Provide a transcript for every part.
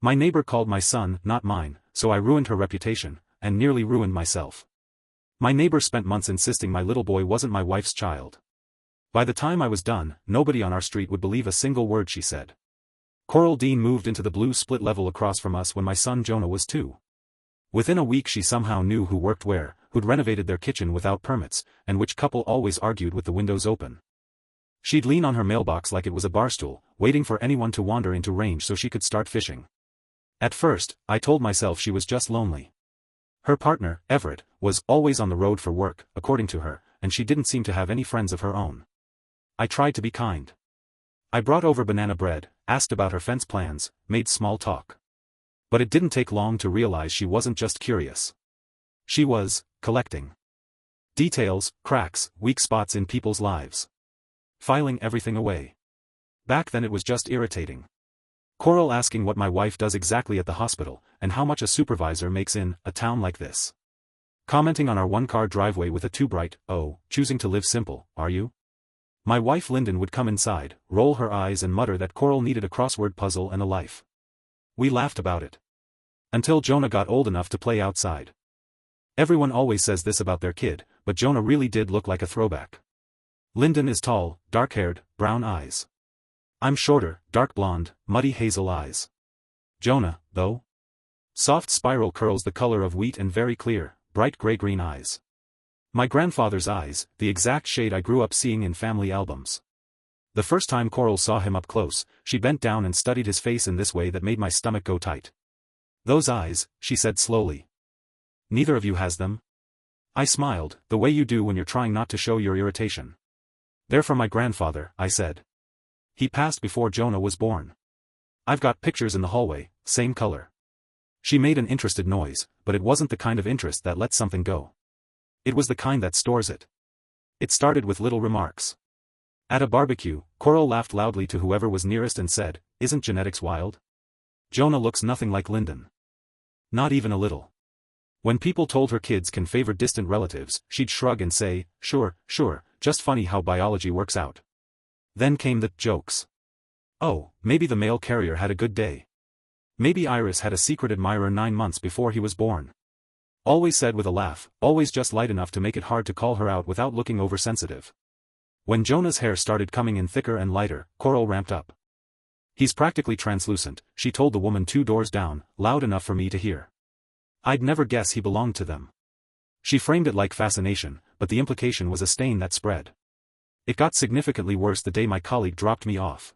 My neighbor called my son, not mine, so I ruined her reputation, and nearly ruined myself. My neighbor spent months insisting my little boy wasn't my wife's child. By the time I was done, nobody on our street would believe a single word she said. Coral Dean moved into the blue split level across from us when my son Jonah was 2. Within a week she somehow knew who worked where, who'd renovated their kitchen without permits, and which couple always argued with the windows open. She'd lean on her mailbox like it was a barstool, waiting for anyone to wander into range so she could start fishing. At first, I told myself she was just lonely. Her partner, Everett, was always on the road for work, according to her, and she didn't seem to have any friends of her own. I tried to be kind. I brought over banana bread, asked about her fence plans, made small talk. But it didn't take long to realize she wasn't just curious. She was collecting details, cracks, weak spots in people's lives. Filing everything away. Back then it was just irritating. Coral asking what my wife does exactly at the hospital, and how much a supervisor makes in a town like this. Commenting on our one-car driveway with a too bright, "Oh, choosing to live simple, are you?" My wife Lyndon would come inside, roll her eyes and mutter that Coral needed a crossword puzzle and a life. We laughed about it. Until Jonah got old enough to play outside. Everyone always says this about their kid, but Jonah really did look like a throwback. Lyndon is tall, dark-haired, brown eyes. I'm shorter, dark blonde, muddy hazel eyes. Jonah, though? Soft spiral curls the color of wheat and very clear, bright gray-green eyes. My grandfather's eyes, the exact shade I grew up seeing in family albums. The first time Coral saw him up close, she bent down and studied his face in this way that made my stomach go tight. "Those eyes," she said slowly. "Neither of you has them?" I smiled, the way you do when you're trying not to show your irritation. "They're from my grandfather," I said. "He passed before Jonah was born. I've got pictures in the hallway, same color." She made an interested noise, but it wasn't the kind of interest that lets something go. It was the kind that stores it. It started with little remarks. At a barbecue, Coral laughed loudly to whoever was nearest and said, "Isn't genetics wild? Jonah looks nothing like Lyndon." Not even a little. When people told her kids can favor distant relatives, she'd shrug and say, sure, just funny how biology works out." Then came the jokes. "Oh, maybe the mail carrier had a good day. Maybe Iris had a secret admirer 9 months before he was born." Always said with a laugh, always just light enough to make it hard to call her out without looking oversensitive. When Jonah's hair started coming in thicker and lighter, Coral ramped up. "He's practically translucent," she told the woman 2 doors down, loud enough for me to hear. "I'd never guess he belonged to them." She framed it like fascination, but the implication was a stain that spread. It got significantly worse the day my colleague dropped me off.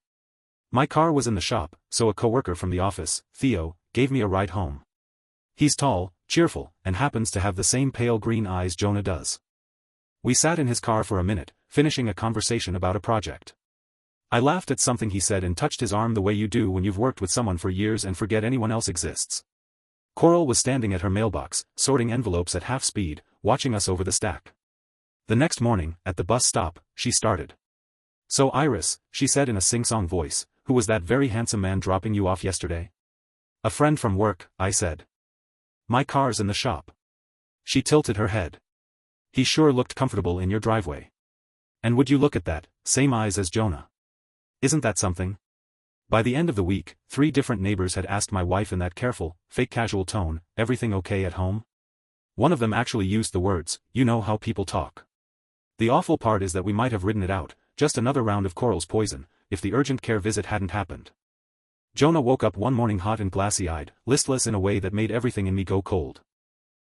My car was in the shop, so a coworker from the office, Theo, gave me a ride home. He's tall, cheerful, and happens to have the same pale green eyes Jonah does. We sat in his car for a minute, finishing a conversation about a project. I laughed at something he said and touched his arm the way you do when you've worked with someone for years and forget anyone else exists. Coral was standing at her mailbox, sorting envelopes at half speed, watching us over the stack. The next morning, at the bus stop, she started. "So Iris," she said in a sing-song voice, "who was that very handsome man dropping you off yesterday?" "A friend from work," I said. "My car's in the shop." She tilted her head. "He sure looked comfortable in your driveway. And would you look at that, same eyes as Jonah. Isn't that something?" By the end of the week, 3 different neighbors had asked my wife in that careful, fake casual tone, "Everything okay at home?" One of them actually used the words, "You know how people talk." The awful part is that we might have ridden it out, just another round of Coral's poison, if the urgent care visit hadn't happened. Jonah woke up one morning hot and glassy-eyed, listless in a way that made everything in me go cold.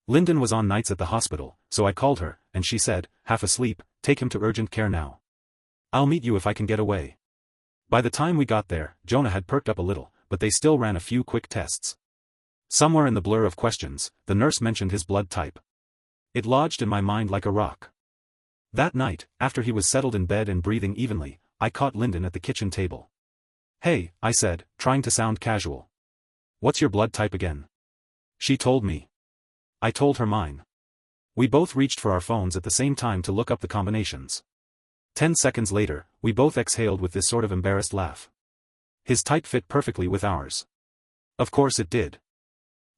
Lyndon was on nights at the hospital, so I called her, and she said, half asleep, "Take him to urgent care now. I'll meet you if I can get away." By the time we got there, Jonah had perked up a little, but they still ran a few quick tests. Somewhere in the blur of questions, the nurse mentioned his blood type. It lodged in my mind like a rock. That night, after he was settled in bed and breathing evenly, I caught Lyndon at the kitchen table. "Hey," I said, trying to sound casual. "What's your blood type again?" She told me. I told her mine. We both reached for our phones at the same time to look up the combinations. 10 seconds later, we both exhaled with this sort of embarrassed laugh. His type fit perfectly with ours. Of course it did.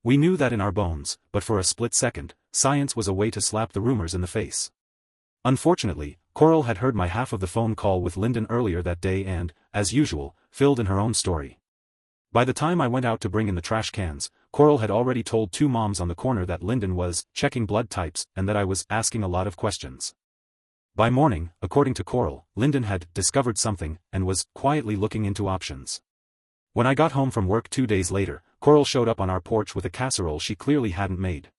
We knew that in our bones, but for a split second, science was a way to slap the rumors in the face. Unfortunately, Coral had heard my half of the phone call with Lyndon earlier that day and, as usual, filled in her own story. By the time I went out to bring in the trash cans, Coral had already told 2 moms on the corner that Lyndon was checking blood types and that I was asking a lot of questions. By morning, according to Coral, Lyndon had discovered something and was quietly looking into options. When I got home from work 2 days later, Coral showed up on our porch with a casserole she clearly hadn't made.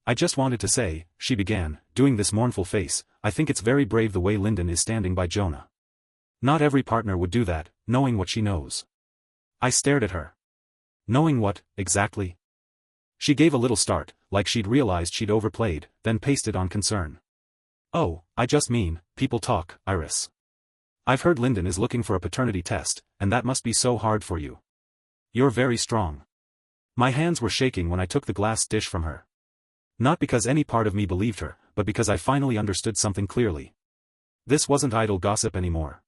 "I just wanted to say," she began, doing this mournful face, "I think it's very brave the way Lyndon is standing by Jonah. Not every partner would do that, knowing what she knows." I stared at her. "Knowing what, exactly?" She gave a little start, like she'd realized she'd overplayed, then pasted on concern. "Oh, I just mean, people talk, Iris. I've heard Lyndon is looking for a paternity test, and that must be so hard for you. You're very strong." My hands were shaking when I took the glass dish from her. Not because any part of me believed her, but because I finally understood something clearly. This wasn't idle gossip anymore.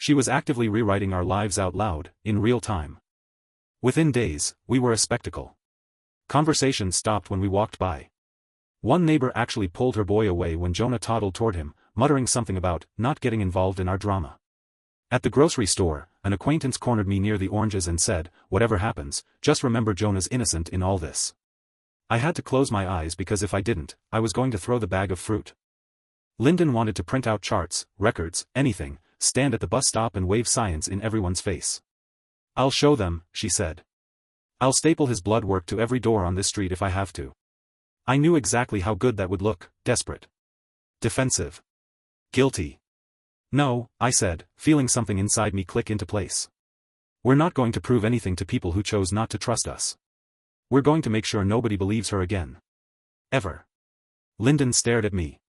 She was actively rewriting our lives out loud, in real time. Within days, we were a spectacle. Conversations stopped when we walked by. One neighbor actually pulled her boy away when Jonah toddled toward him, muttering something about not getting involved in our drama. At the grocery store, an acquaintance cornered me near the oranges and said, "Whatever happens, just remember Jonah's innocent in all this." I had to close my eyes because if I didn't, I was going to throw the bag of fruit. Lyndon wanted to print out charts, records, anything, stand at the bus stop and wave science in everyone's face. "I'll show them," she said. "I'll staple his blood work to every door on this street if I have to." I knew exactly how good that would look, desperate. Defensive. Guilty. "No," I said, feeling something inside me click into place. "We're not going to prove anything to people who chose not to trust us. We're going to make sure nobody believes her again. Ever." Lyndon stared at me.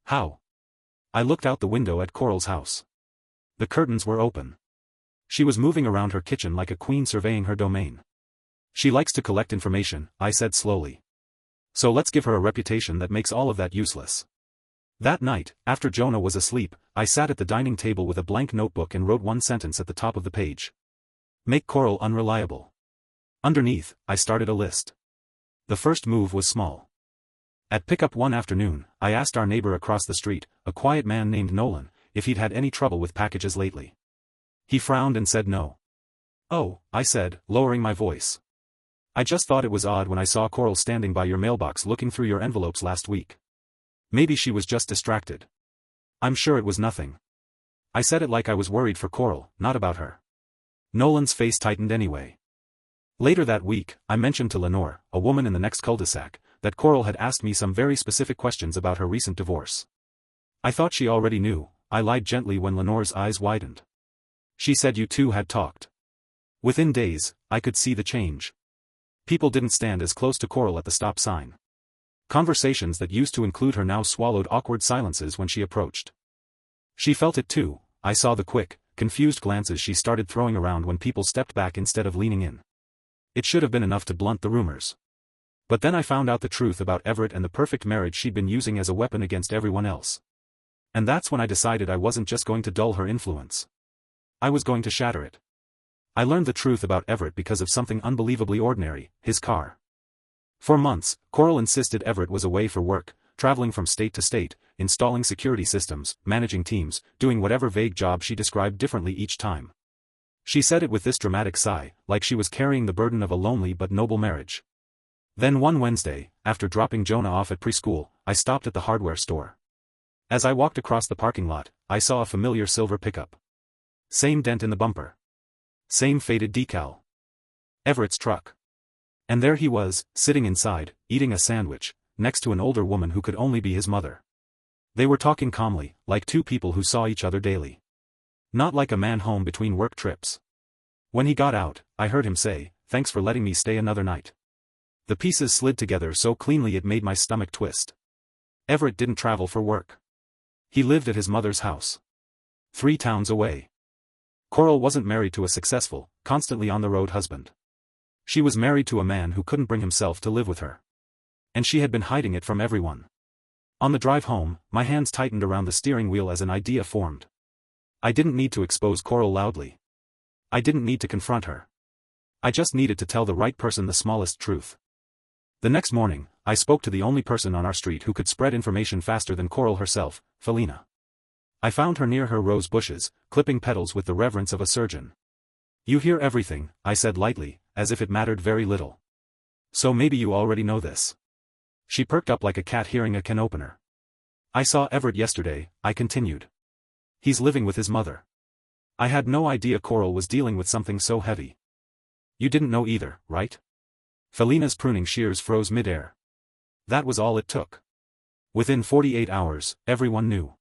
"How?" I looked out the window at Coral's house. The curtains were open. She was moving around her kitchen like a queen surveying her domain. "She likes to collect information," I said slowly. "So let's give her a reputation that makes all of that useless." That night, after Jonah was asleep, I sat at the dining table with a blank notebook and wrote one sentence at the top of the page. "Make Coral unreliable." Underneath, I started a list. The first move was small. At pickup one afternoon, I asked our neighbor across the street, a quiet man named Nolan, if he'd had any trouble with packages lately. He frowned and said no. "Oh," I said, lowering my voice. "I just thought it was odd when I saw Coral standing by your mailbox looking through your envelopes last week. Maybe she was just distracted." "I'm sure it was nothing." I said it like I was worried for Coral, not about her. Nolan's face tightened anyway. Later that week, I mentioned to Lenore, a woman in the next cul-de-sac, that Coral had asked me some very specific questions about her recent divorce. I thought she already knew. I lied gently when Lenore's eyes widened. "She said you two had talked." Within days, I could see the change. People didn't stand as close to Coral at the stop sign. Conversations that used to include her now swallowed awkward silences when she approached. She felt it too. I saw the quick, confused glances she started throwing around when people stepped back instead of leaning in. It should have been enough to blunt the rumors. But then I found out the truth about Everett and the perfect marriage she'd been using as a weapon against everyone else. And that's when I decided I wasn't just going to dull her influence. I was going to shatter it. I learned the truth about Everett because of something unbelievably ordinary, his car. For months, Coral insisted Everett was away for work, traveling from state to state, installing security systems, managing teams, doing whatever vague job she described differently each time. She said it with this dramatic sigh, like she was carrying the burden of a lonely but noble marriage. Then one Wednesday, after dropping Jonah off at preschool, I stopped at the hardware store. As I walked across the parking lot, I saw a familiar silver pickup. Same dent in the bumper. Same faded decal. Everett's truck. And there he was, sitting inside, eating a sandwich, next to an older woman who could only be his mother. They were talking calmly, like two people who saw each other daily. Not like a man home between work trips. When he got out, I heard him say, "Thanks for letting me stay another night." The pieces slid together so cleanly it made my stomach twist. Everett didn't travel for work. He lived at his mother's house. 3 towns away. Coral wasn't married to a successful, constantly on-the-road husband. She was married to a man who couldn't bring himself to live with her. And she had been hiding it from everyone. On the drive home, my hands tightened around the steering wheel as an idea formed. I didn't need to expose Coral loudly. I didn't need to confront her. I just needed to tell the right person the smallest truth. The next morning, I spoke to the only person on our street who could spread information faster than Coral herself, Felina. I found her near her rose bushes, clipping petals with the reverence of a surgeon. You hear everything, I said lightly, as if it mattered very little. So maybe you already know this. She perked up like a cat hearing a can opener. I saw Everett yesterday, I continued. He's living with his mother. I had no idea Coral was dealing with something so heavy. You didn't know either, right? Felina's pruning shears froze mid-air. That was all it took. Within 48 hours, everyone knew.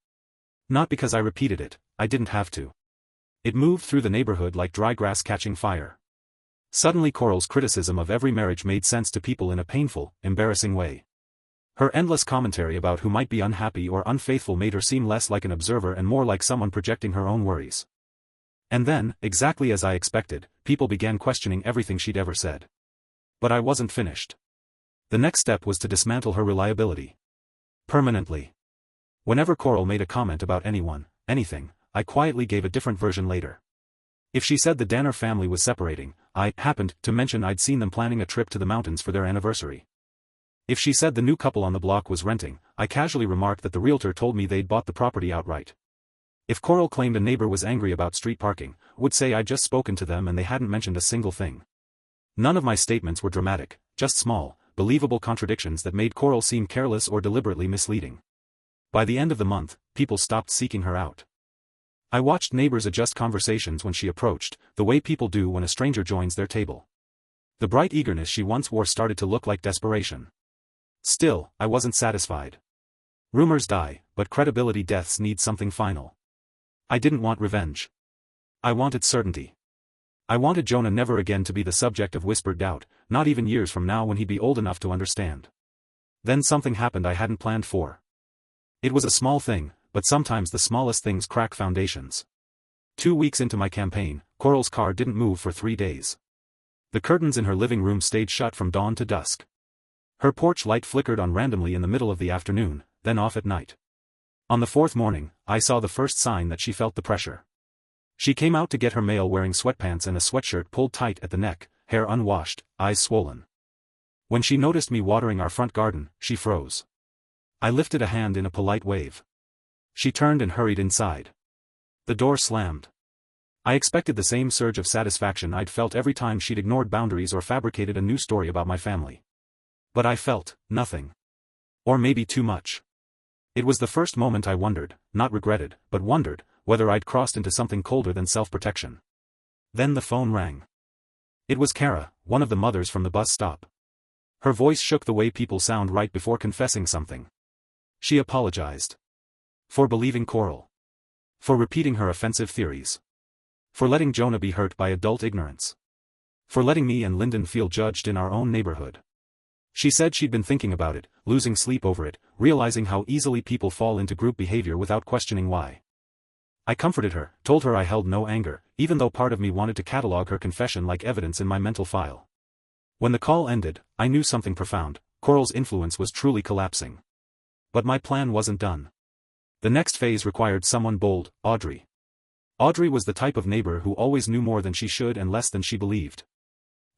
Not because I repeated it, I didn't have to. It moved through the neighborhood like dry grass catching fire. Suddenly Coral's criticism of every marriage made sense to people in a painful, embarrassing way. Her endless commentary about who might be unhappy or unfaithful made her seem less like an observer and more like someone projecting her own worries. And then, exactly as I expected, people began questioning everything she'd ever said. But I wasn't finished. The next step was to dismantle her reliability. Permanently. Whenever Coral made a comment about anyone, anything, I quietly gave a different version later. If she said the Danner family was separating, I happened to mention I'd seen them planning a trip to the mountains for their anniversary. If she said the new couple on the block was renting, I casually remarked that the realtor told me they'd bought the property outright. If Coral claimed a neighbor was angry about street parking, would say I'd just spoken to them and they hadn't mentioned a single thing. None of my statements were dramatic, just small, believable contradictions that made Coral seem careless or deliberately misleading. By the end of the month, people stopped seeking her out. I watched neighbors adjust conversations when she approached, the way people do when a stranger joins their table. The bright eagerness she once wore started to look like desperation. Still, I wasn't satisfied. Rumors die, but credibility deaths need something final. I didn't want revenge. I wanted certainty. I wanted Jonah never again to be the subject of whispered doubt, not even years from now when he'd be old enough to understand. Then something happened I hadn't planned for. It was a small thing, but sometimes the smallest things crack foundations. 2 weeks into my campaign, Coral's car didn't move for 3 days. The curtains in her living room stayed shut from dawn to dusk. Her porch light flickered on randomly in the middle of the afternoon, then off at night. On the 4th morning, I saw the first sign that she felt the pressure. She came out to get her mail wearing sweatpants and a sweatshirt pulled tight at the neck, hair unwashed, eyes swollen. When she noticed me watering our front garden, she froze. I lifted a hand in a polite wave. She turned and hurried inside. The door slammed. I expected the same surge of satisfaction I'd felt every time she'd ignored boundaries or fabricated a new story about my family. But I felt nothing. Or maybe too much. It was the first moment I wondered, not regretted, but wondered, whether I'd crossed into something colder than self-protection. Then the phone rang. It was Kara, one of the mothers from the bus stop. Her voice shook the way people sound right before confessing something. She apologized. For believing Coral. For repeating her offensive theories. For letting Jonah be hurt by adult ignorance. For letting me and Lyndon feel judged in our own neighborhood. She said she'd been thinking about it, losing sleep over it, realizing how easily people fall into group behavior without questioning why. I comforted her, told her I held no anger, even though part of me wanted to catalog her confession like evidence in my mental file. When the call ended, I knew something profound. Coral's influence was truly collapsing. But my plan wasn't done. The next phase required someone bold, Audrey. Audrey was the type of neighbor who always knew more than she should and less than she believed.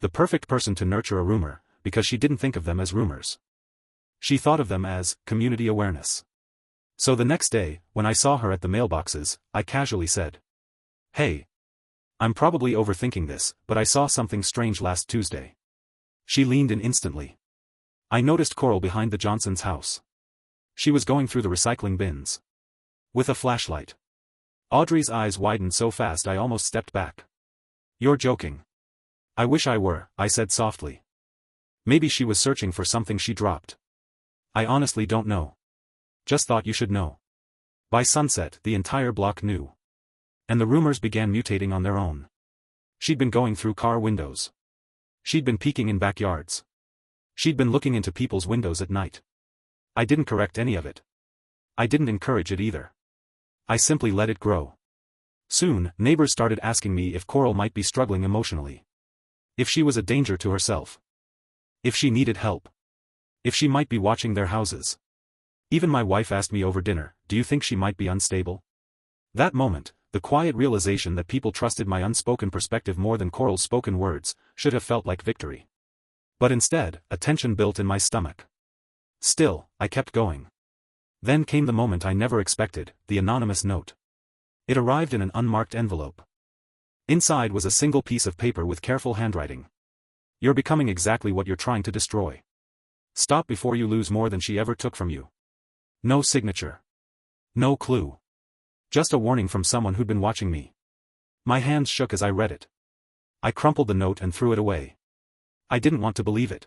The perfect person to nurture a rumor, because she didn't think of them as rumors. She thought of them as community awareness. So the next day, when I saw her at the mailboxes, I casually said, "Hey. I'm probably overthinking this, but I saw something strange last Tuesday." She leaned in instantly. I noticed Coral behind the Johnsons' house. She was going through the recycling bins. With a flashlight. Audrey's eyes widened so fast I almost stepped back. "You're joking." "I wish I were," I said softly. Maybe she was searching for something she dropped. I honestly don't know. Just thought you should know. By sunset, the entire block knew. And the rumors began mutating on their own. She'd been going through car windows. She'd been peeking in backyards. She'd been looking into people's windows at night. I didn't correct any of it. I didn't encourage it either. I simply let it grow. Soon, neighbors started asking me if Coral might be struggling emotionally. If she was a danger to herself. If she needed help. If she might be watching their houses. Even my wife asked me over dinner, "Do you think she might be unstable?" That moment, the quiet realization that people trusted my unspoken perspective more than Coral's spoken words, should have felt like victory. But instead, a tension built in my stomach. Still, I kept going. Then came the moment I never expected, the anonymous note. It arrived in an unmarked envelope. Inside was a single piece of paper with careful handwriting. You're becoming exactly what you're trying to destroy. Stop before you lose more than she ever took from you. No signature. No clue. Just a warning from someone who'd been watching me. My hands shook as I read it. I crumpled the note and threw it away. I didn't want to believe it.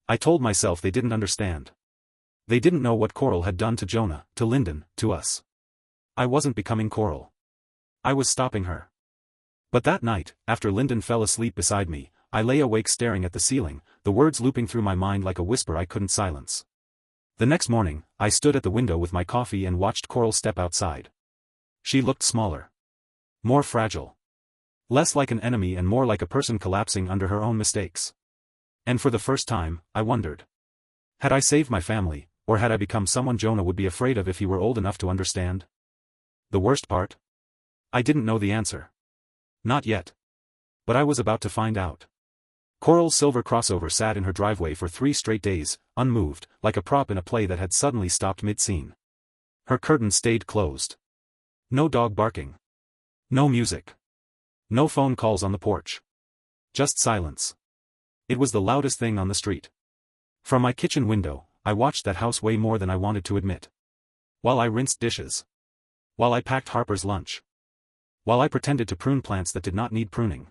I told myself they didn't understand. They didn't know what Coral had done to Jonah, to Lyndon, to us. I wasn't becoming Coral. I was stopping her. But that night, after Lyndon fell asleep beside me, I lay awake staring at the ceiling, the words looping through my mind like a whisper I couldn't silence. The next morning, I stood at the window with my coffee and watched Coral step outside. She looked smaller. More fragile. Less like an enemy and more like a person collapsing under her own mistakes. And for the first time, I wondered. Had I saved my family, or had I become someone Jonah would be afraid of if he were old enough to understand? The worst part? I didn't know the answer. Not yet. But I was about to find out. Coral's silver crossover sat in her driveway for 3 straight days, unmoved, like a prop in a play that had suddenly stopped mid-scene. Her curtain stayed closed. No dog barking. No music. No phone calls on the porch. Just silence. It was the loudest thing on the street. From my kitchen window, I watched that house way more than I wanted to admit. While I rinsed dishes. While I packed Harper's lunch. While I pretended to prune plants that did not need pruning.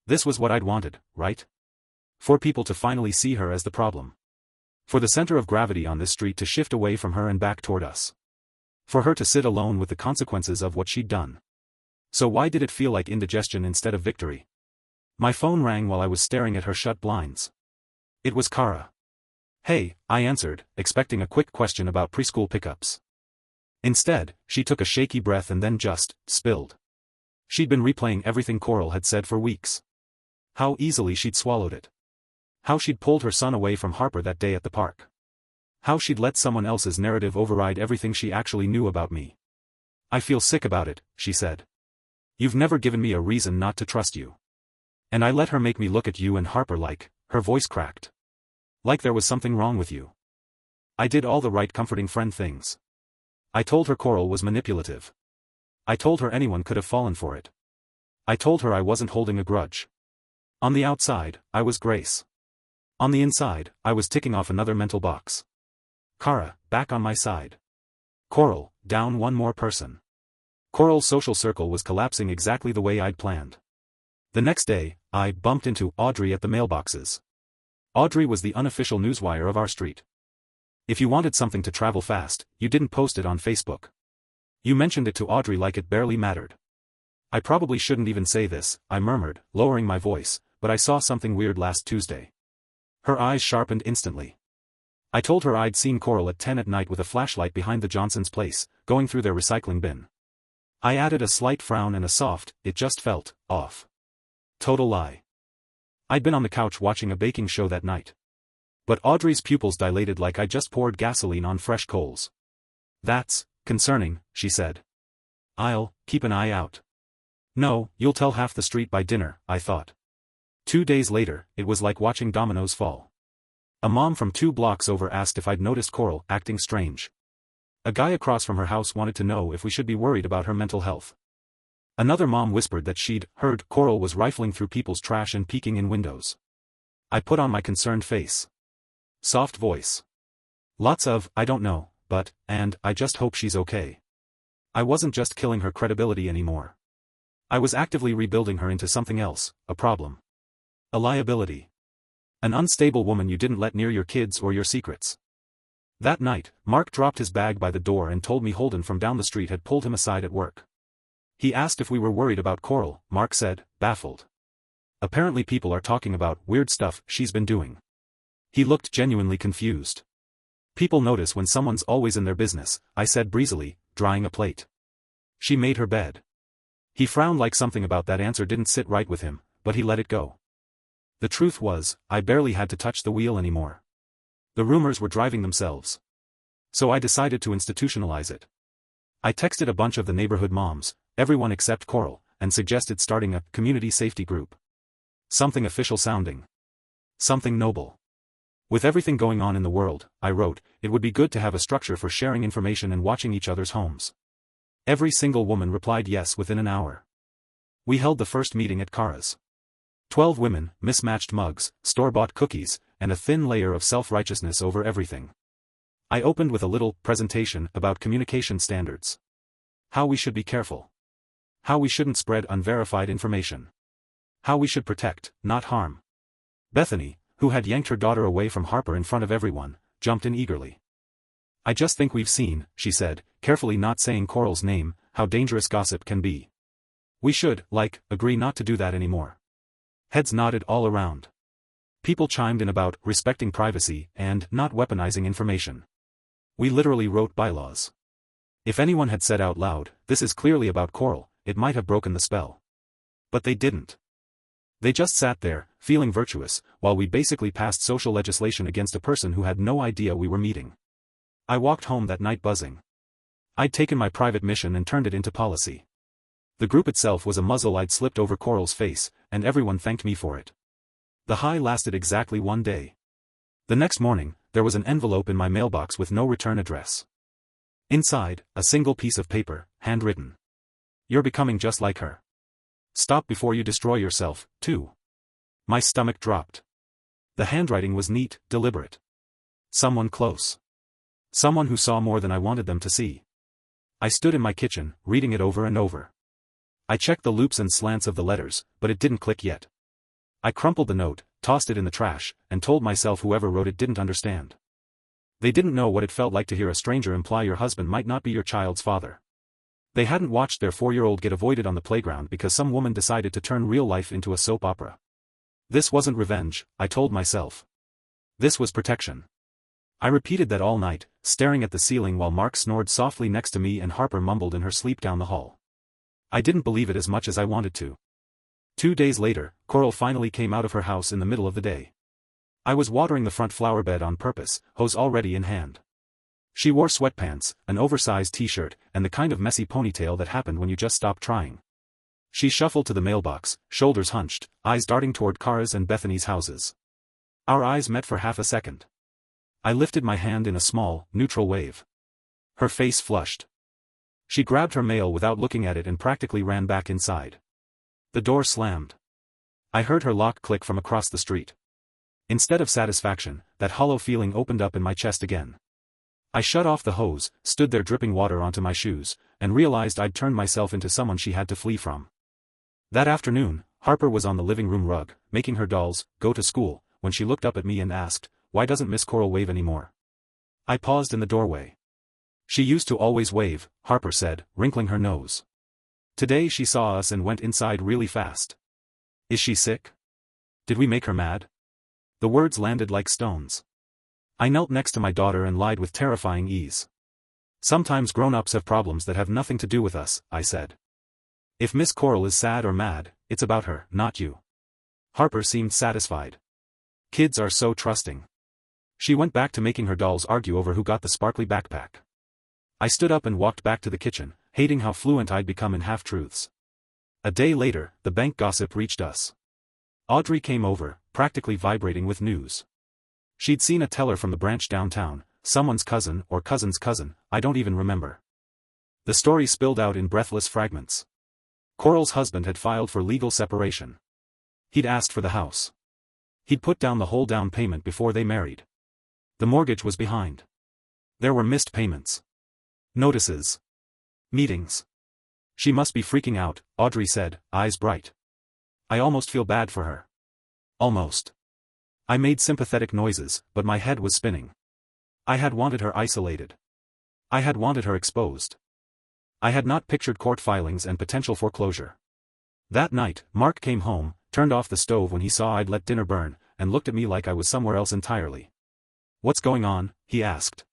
This was what I'd wanted, right? For people to finally see her as the problem. For the center of gravity on this street to shift away from her and back toward us. For her to sit alone with the consequences of what she'd done. So why did it feel like indigestion instead of victory? My phone rang while I was staring at her shut blinds. It was Kara. Hey, I answered, expecting a quick question about preschool pickups. Instead, she took a shaky breath and then just spilled. She'd been replaying everything Coral had said for weeks. How easily she'd swallowed it. How she'd pulled her son away from Harper that day at the park. How she'd let someone else's narrative override everything she actually knew about me. I feel sick about it, she said. You've never given me a reason not to trust you. And I let her make me look at you and Harper like, her voice cracked. Like there was something wrong with you. I did all the right comforting friend things. I told her Coral was manipulative. I told her anyone could have fallen for it. I told her I wasn't holding a grudge. On the outside, I was Grace. On the inside, I was ticking off another mental box. Kara, back on my side. Coral, down one more person. Coral's social circle was collapsing exactly the way I'd planned. The next day, I bumped into Audrey at the mailboxes. Audrey was the unofficial newswire of our street. If you wanted something to travel fast, you didn't post it on Facebook. You mentioned it to Audrey like it barely mattered. I probably shouldn't even say this, I murmured, lowering my voice, but I saw something weird last Tuesday. Her eyes sharpened instantly. I told her I'd seen Coral at 10 at night with a flashlight behind the Johnsons' place, going through their recycling bin. I added a slight frown and a soft, it just felt off. Total lie. I'd been on the couch watching a baking show that night. But Audrey's pupils dilated like I just poured gasoline on fresh coals. That's concerning, she said. I'll keep an eye out. No, you'll tell half the street by dinner, I thought. 2 days later, it was like watching dominoes fall. A mom from 2 blocks over asked if I'd noticed Coral acting strange. A guy across from her house wanted to know if we should be worried about her mental health. Another mom whispered that she'd heard Coral was rifling through people's trash and peeking in windows. I put on my concerned face. Soft voice. Lots of, I don't know, but, and, I just hope she's okay. I wasn't just killing her credibility anymore. I was actively rebuilding her into something else, a problem. A liability. An unstable woman you didn't let near your kids or your secrets. That night, Mark dropped his bag by the door and told me Holden from down the street had pulled him aside at work. He asked if we were worried about Coral, Mark said, baffled. Apparently people are talking about weird stuff she's been doing. He looked genuinely confused. People notice when someone's always in their business, I said breezily, drying a plate. She made her bed. He frowned like something about that answer didn't sit right with him, but he let it go. The truth was, I barely had to touch the wheel anymore. The rumors were driving themselves. So I decided to institutionalize it. I texted a bunch of the neighborhood moms, everyone except Coral, and suggested starting a community safety group. Something official sounding. Something noble. With everything going on in the world, I wrote, it would be good to have a structure for sharing information and watching each other's homes. Every single woman replied yes within an hour. We held the first meeting at Kara's. 12 women, mismatched mugs, store-bought cookies, and a thin layer of self-righteousness over everything. I opened with a little presentation about communication standards. How we should be careful. How we shouldn't spread unverified information. How we should protect, not harm. Bethany, who had yanked her daughter away from Harper in front of everyone, jumped in eagerly. I just think we've seen, she said, carefully not saying Coral's name, how dangerous gossip can be. We should, agree not to do that anymore. Heads nodded all around. People chimed in about respecting privacy and not weaponizing information. We literally wrote bylaws. If anyone had said out loud, "This is clearly about Coral," it might have broken the spell. But they didn't. They just sat there, feeling virtuous, while we basically passed social legislation against a person who had no idea we were meeting. I walked home that night buzzing. I'd taken my private mission and turned it into policy. The group itself was a muzzle I'd slipped over Coral's face, and everyone thanked me for it. The high lasted exactly one day. The next morning, there was an envelope in my mailbox with no return address. Inside, a single piece of paper, handwritten. "You're becoming just like her. Stop before you destroy yourself, too." My stomach dropped. The handwriting was neat, deliberate. Someone close. Someone who saw more than I wanted them to see. I stood in my kitchen, reading it over and over. I checked the loops and slants of the letters, but it didn't click yet. I crumpled the note, tossed it in the trash, and told myself whoever wrote it didn't understand. They didn't know what it felt like to hear a stranger imply your husband might not be your child's father. They hadn't watched their 4-year-old get avoided on the playground because some woman decided to turn real life into a soap opera. This wasn't revenge, I told myself. This was protection. I repeated that all night, staring at the ceiling while Mark snored softly next to me and Harper mumbled in her sleep down the hall. I didn't believe it as much as I wanted to. 2 days later, Coral finally came out of her house in the middle of the day. I was watering the front flower bed on purpose, hose already in hand. She wore sweatpants, an oversized t-shirt, and the kind of messy ponytail that happened when you just stop trying. She shuffled to the mailbox, shoulders hunched, eyes darting toward Kara's and Bethany's houses. Our eyes met for half a second. I lifted my hand in a small, neutral wave. Her face flushed. She grabbed her mail without looking at it and practically ran back inside. The door slammed. I heard her lock click from across the street. Instead of satisfaction, that hollow feeling opened up in my chest again. I shut off the hose, stood there dripping water onto my shoes, and realized I'd turned myself into someone she had to flee from. That afternoon, Harper was on the living room rug, making her dolls go to school, when she looked up at me and asked, "Why doesn't Miss Coral wave anymore?" I paused in the doorway. "She used to always wave," Harper said, wrinkling her nose. "Today she saw us and went inside really fast. Is she sick? Did we make her mad?" The words landed like stones. I knelt next to my daughter and lied with terrifying ease. "Sometimes grown-ups have problems that have nothing to do with us," I said. "If Miss Coral is sad or mad, it's about her, not you." Harper seemed satisfied. Kids are so trusting. She went back to making her dolls argue over who got the sparkly backpack. I stood up and walked back to the kitchen, hating how fluent I'd become in half-truths. A day later, the bank gossip reached us. Audrey came over, practically vibrating with news. She'd seen a teller from the branch downtown, someone's cousin or cousin's cousin, I don't even remember. The story spilled out in breathless fragments. Coral's husband had filed for legal separation. He'd asked for the house. He'd put down the whole down payment before they married. The mortgage was behind. There were missed payments. Notices. Meetings. "She must be freaking out," Audrey said, eyes bright. "I almost feel bad for her." Almost. I made sympathetic noises, but my head was spinning. I had wanted her isolated. I had wanted her exposed. I had not pictured court filings and potential foreclosure. That night, Mark came home, turned off the stove when he saw I'd let dinner burn, and looked at me like I was somewhere else entirely. "What's going on?" he asked.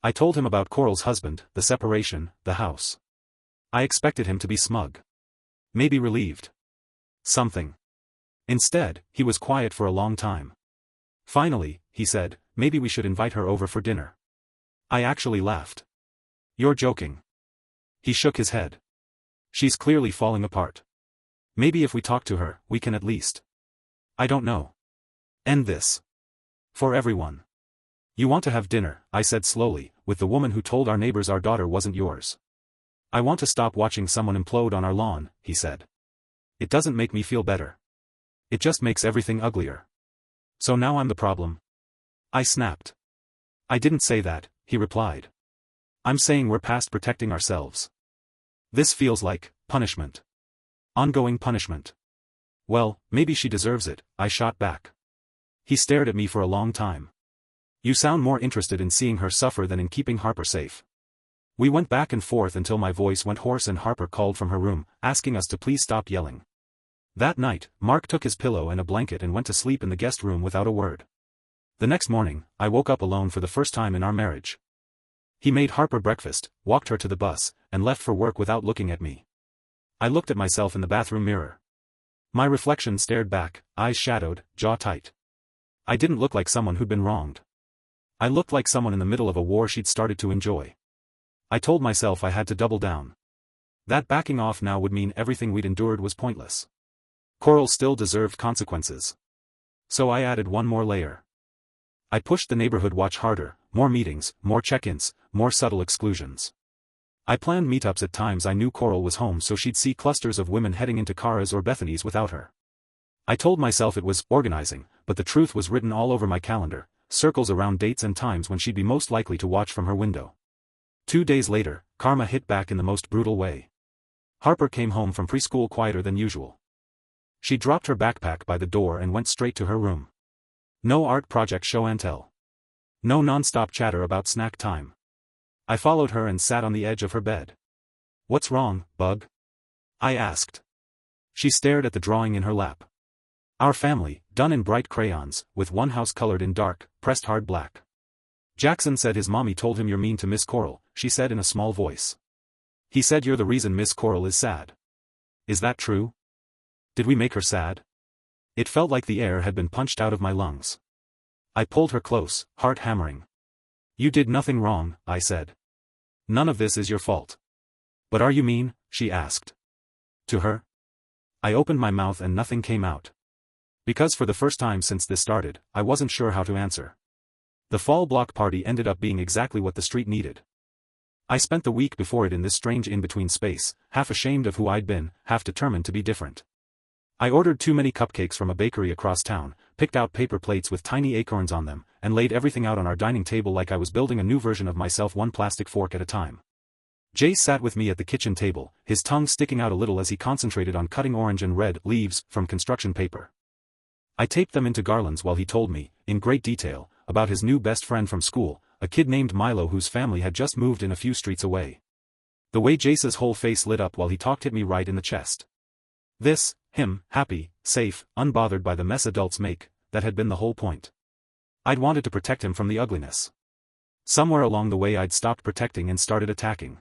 I told him about Coral's husband, the separation, the house. I expected him to be smug. Maybe relieved. Something. Instead, he was quiet for a long time. Finally, he said, "Maybe we should invite her over for dinner." I actually laughed. "You're joking." He shook his head. "She's clearly falling apart. Maybe if we talk to her, we can at least. I don't know. End this. For everyone. You want to have dinner," I said slowly, "with the woman who told our neighbors our daughter wasn't yours." "I want to stop watching someone implode on our lawn," he said. It doesn't make me feel better. It just makes everything uglier. So now I'm the problem? I snapped. I didn't say that, he replied. I'm saying we're past protecting ourselves. This feels like punishment. Ongoing punishment. Well, maybe she deserves it, I shot back. He stared at me for a long time. You sound more interested in seeing her suffer than in keeping Harper safe. We went back and forth until my voice went hoarse and Harper called from her room, asking us to please stop yelling. That night, Mark took his pillow and a blanket and went to sleep in the guest room without a word. The next morning, I woke up alone for the first time in our marriage. He made Harper breakfast, walked her to the bus, and left for work without looking at me. I looked at myself in the bathroom mirror. My reflection stared back, eyes shadowed, jaw tight. I didn't look like someone who'd been wronged. I looked like someone in the middle of a war she'd started to enjoy. I told myself I had to double down. That backing off now would mean everything we'd endured was pointless. Coral still deserved consequences. So I added one more layer. I pushed the neighborhood watch harder, more meetings, more check-ins, more subtle exclusions. I planned meetups at times I knew Coral was home so she'd see clusters of women heading into Kara's or Bethany's without her. I told myself it was organizing, but the truth was written all over my calendar, circles around dates and times when she'd be most likely to watch from her window. 2 days later, karma hit back in the most brutal way. Harper came home from preschool quieter than usual. She dropped her backpack by the door and went straight to her room. No art project show and tell. No non-stop chatter about snack time. I followed her and sat on the edge of her bed. What's wrong, bug? I asked. She stared at the drawing in her lap. Our family, done in bright crayons, with one house colored in dark, pressed hard black. Jackson said his mommy told him you're mean to Miss Coral, she said in a small voice. He said you're the reason Miss Coral is sad. Is that true? Did we make her sad? It felt like the air had been punched out of my lungs. I pulled her close, heart hammering. You did nothing wrong, I said. None of this is your fault. But are you mean? She asked. To her? I opened my mouth and nothing came out. Because for the first time since this started, I wasn't sure how to answer. The fall block party ended up being exactly what the street needed. I spent the week before it in this strange in-between space, half ashamed of who I'd been, half determined to be different. I ordered too many cupcakes from a bakery across town, picked out paper plates with tiny acorns on them, and laid everything out on our dining table like I was building a new version of myself one plastic fork at a time. Jace sat with me at the kitchen table, his tongue sticking out a little as he concentrated on cutting orange and red leaves from construction paper. I taped them into garlands while he told me, in great detail, about his new best friend from school, a kid named Milo whose family had just moved in a few streets away. The way Jace's whole face lit up while he talked hit me right in the chest. This, him, happy, safe, unbothered by the mess adults make, that had been the whole point. I'd wanted to protect him from the ugliness. Somewhere along the way I'd stopped protecting and started attacking.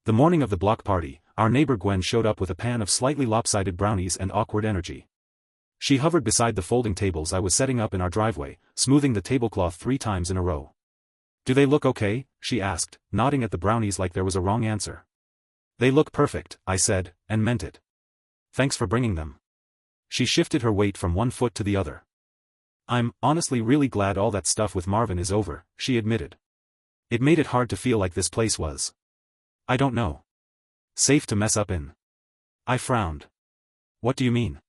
The morning of the block party, our neighbor Gwen showed up with a pan of slightly lopsided brownies and awkward energy. She hovered beside the folding tables I was setting up in our driveway, smoothing the tablecloth 3 times in a row. Do they look okay? She asked, nodding at the brownies like there was a wrong answer. They look perfect, I said, and meant it. Thanks for bringing them. She shifted her weight from one foot to the other. I'm honestly really glad all that stuff with Marvin is over, she admitted. It made it hard to feel like this place was. I don't know. Safe to mess up in. I frowned. What do you mean?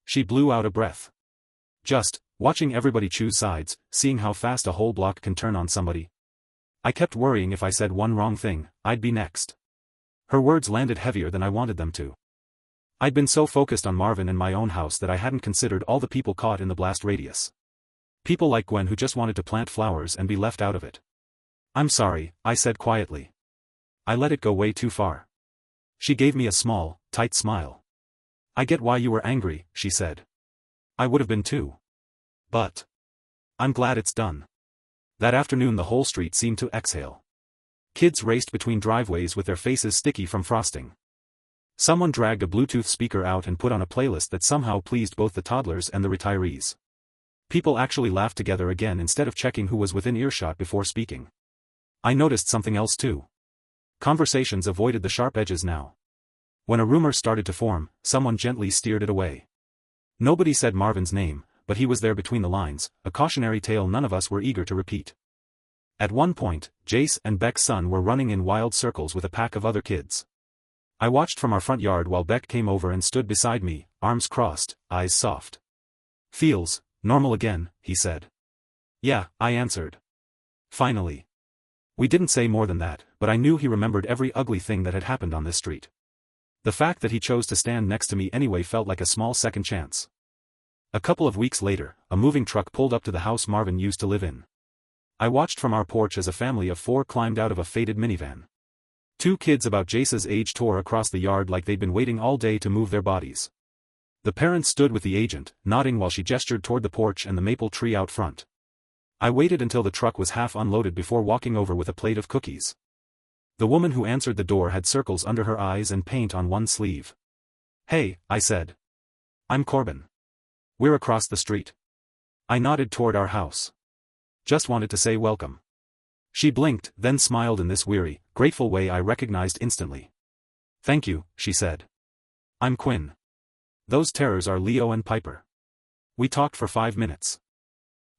She blew out a breath. Just, watching everybody choose sides, seeing how fast a whole block can turn on somebody. I kept worrying if I said one wrong thing, I'd be next. Her words landed heavier than I wanted them to. I'd been so focused on Marvin and my own house that I hadn't considered all the people caught in the blast radius. People like Gwen who just wanted to plant flowers and be left out of it. I'm sorry, I said quietly. I let it go way too far. She gave me a small, tight smile. I get why you were angry, she said. I would have been too. But I'm glad it's done. That afternoon the whole street seemed to exhale. Kids raced between driveways with their faces sticky from frosting. Someone dragged a Bluetooth speaker out and put on a playlist that somehow pleased both the toddlers and the retirees. People actually laughed together again instead of checking who was within earshot before speaking. I noticed something else too. Conversations avoided the sharp edges now. When a rumor started to form, someone gently steered it away. Nobody said Marvin's name, but he was there between the lines, a cautionary tale none of us were eager to repeat. At one point, Jace and Beck's son were running in wild circles with a pack of other kids. I watched from our front yard while Beck came over and stood beside me, arms crossed, eyes soft. "Feels normal again," he said. "Yeah," I answered. Finally. We didn't say more than that, but I knew he remembered every ugly thing that had happened on this street. The fact that he chose to stand next to me anyway felt like a small second chance. A couple of weeks later, a moving truck pulled up to the house Marvin used to live in. I watched from our porch as a family of 4 climbed out of a faded minivan. 2 kids about Jace's age tore across the yard like they'd been waiting all day to move their bodies. The parents stood with the agent, nodding while she gestured toward the porch and the maple tree out front. I waited until the truck was half unloaded before walking over with a plate of cookies. The woman who answered the door had circles under her eyes and paint on one sleeve. "Hey," I said. "I'm Corbin. We're across the street." I nodded toward our house. "Just wanted to say welcome." She blinked, then smiled in this weary, grateful way I recognized instantly. "Thank you," she said. "I'm Quinn. Those terrors are Leo and Piper." We talked for 5 minutes.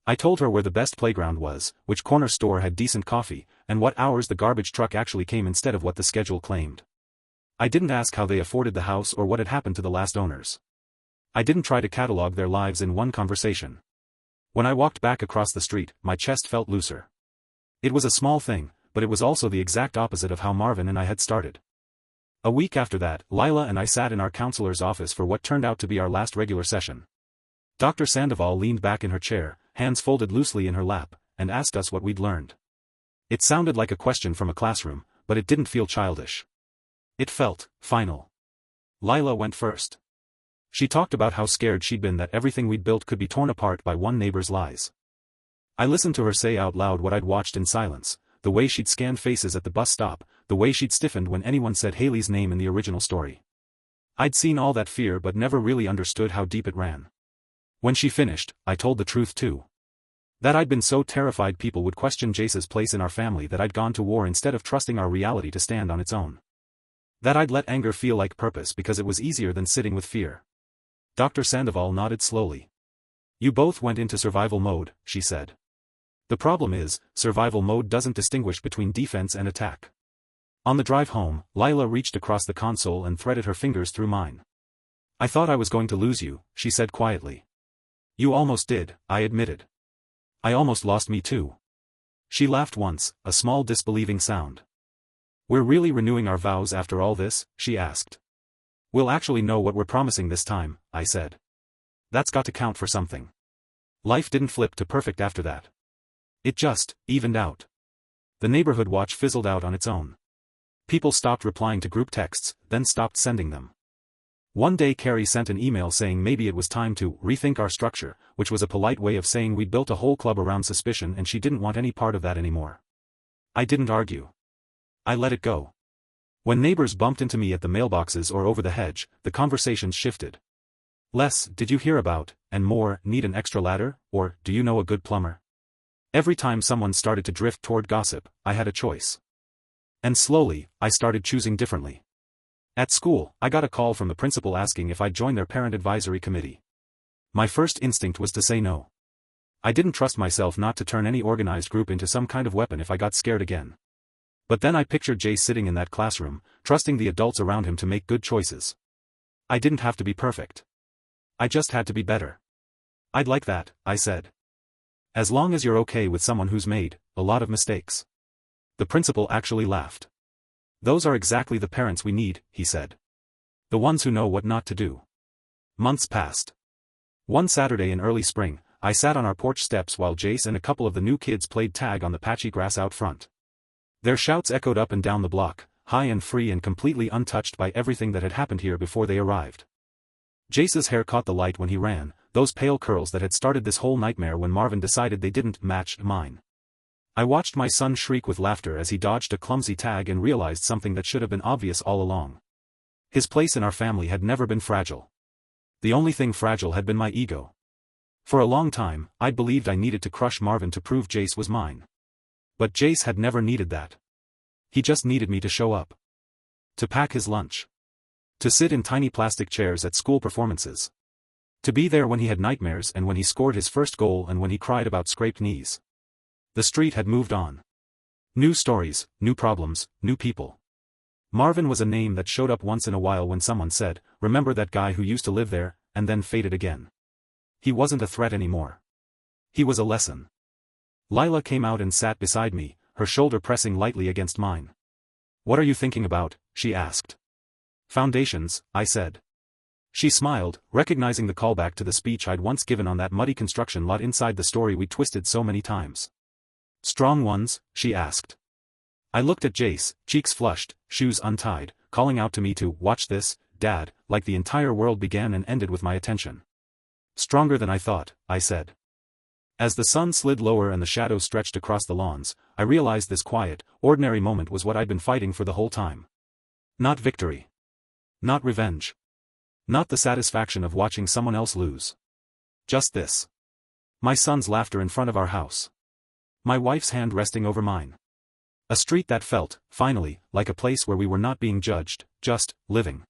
I told her where the best playground was, which corner store had decent coffee, and what hours the garbage truck actually came instead of what the schedule claimed. I didn't ask how they afforded the house or what had happened to the last owners. I didn't try to catalog their lives in one conversation. When I walked back across the street, my chest felt looser. It was a small thing, but it was also the exact opposite of how Marvin and I had started. A week after that, Lila and I sat in our counselor's office for what turned out to be our last regular session. Dr. Sandoval leaned back in her chair, hands folded loosely in her lap, and asked us what we'd learned. It sounded like a question from a classroom, but it didn't feel childish. It felt final. Lila went first. She talked about how scared she'd been that everything we'd built could be torn apart by one neighbor's lies. I listened to her say out loud what I'd watched in silence, the way she'd scanned faces at the bus stop, the way she'd stiffened when anyone said Haley's name in the original story. I'd seen all that fear but never really understood how deep it ran. When she finished, I told the truth too. That I'd been so terrified people would question Jace's place in our family that I'd gone to war instead of trusting our reality to stand on its own. That I'd let anger feel like purpose because it was easier than sitting with fear. Dr. Sandoval nodded slowly. "You both went into survival mode," she said. "The problem is, survival mode doesn't distinguish between defense and attack." On the drive home, Lila reached across the console and threaded her fingers through mine. "I thought I was going to lose you," she said quietly. "You almost did," I admitted. "I almost lost me too." She laughed once, a small disbelieving sound. "We're really renewing our vows after all this?" she asked. "We'll actually know what we're promising this time," I said. "That's got to count for something." Life didn't flip to perfect after that. It just evened out. The neighborhood watch fizzled out on its own. People stopped replying to group texts, then stopped sending them. One day Carrie sent an email saying maybe it was time to rethink our structure, which was a polite way of saying we'd built a whole club around suspicion and she didn't want any part of that anymore. I didn't argue. I let it go. When neighbors bumped into me at the mailboxes or over the hedge, the conversations shifted. Less, "Did you hear about," and more, "Need an extra ladder," or, "Do you know a good plumber?" Every time someone started to drift toward gossip, I had a choice. And slowly, I started choosing differently. At school, I got a call from the principal asking if I'd join their parent advisory committee. My first instinct was to say no. I didn't trust myself not to turn any organized group into some kind of weapon if I got scared again. But then I pictured Jay sitting in that classroom, trusting the adults around him to make good choices. I didn't have to be perfect. I just had to be better. "I'd like that," I said. "As long as you're okay with someone who's made a lot of mistakes." The principal actually laughed. "Those are exactly the parents we need," he said. "The ones who know what not to do." Months passed. One Saturday in early spring, I sat on our porch steps while Jace and a couple of the new kids played tag on the patchy grass out front. Their shouts echoed up and down the block, high and free and completely untouched by everything that had happened here before they arrived. Jace's hair caught the light when he ran, those pale curls that had started this whole nightmare when Marvin decided they didn't match mine. I watched my son shriek with laughter as he dodged a clumsy tag and realized something that should have been obvious all along. His place in our family had never been fragile. The only thing fragile had been my ego. For a long time, I'd believed I needed to crush Marvin to prove Jace was mine. But Jace had never needed that. He just needed me to show up. To pack his lunch. To sit in tiny plastic chairs at school performances. To be there when he had nightmares and when he scored his first goal and when he cried about scraped knees. The street had moved on. New stories, new problems, new people. Marvin was a name that showed up once in a while when someone said, "Remember that guy who used to live there," and then faded again. He wasn't a threat anymore. He was a lesson. Lila came out and sat beside me, her shoulder pressing lightly against mine. "What are you thinking about?" she asked. "Foundations," I said. She smiled, recognizing the callback to the speech I'd once given on that muddy construction lot inside the story we twisted so many times. "Strong ones?" she asked. I looked at Jace, cheeks flushed, shoes untied, calling out to me to "Watch this, Dad," like the entire world began and ended with my attention. "Stronger than I thought," I said. As the sun slid lower and the shadows stretched across the lawns, I realized this quiet, ordinary moment was what I'd been fighting for the whole time. Not victory. Not revenge. Not the satisfaction of watching someone else lose. Just this. My son's laughter in front of our house. My wife's hand resting over mine. A street that felt, finally, like a place where we were not being judged, just living.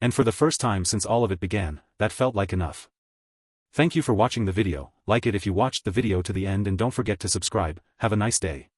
And for the first time since all of it began, that felt like enough. Thank you for watching the video. Like it if you watched the video to the end and don't forget to subscribe. Have a nice day.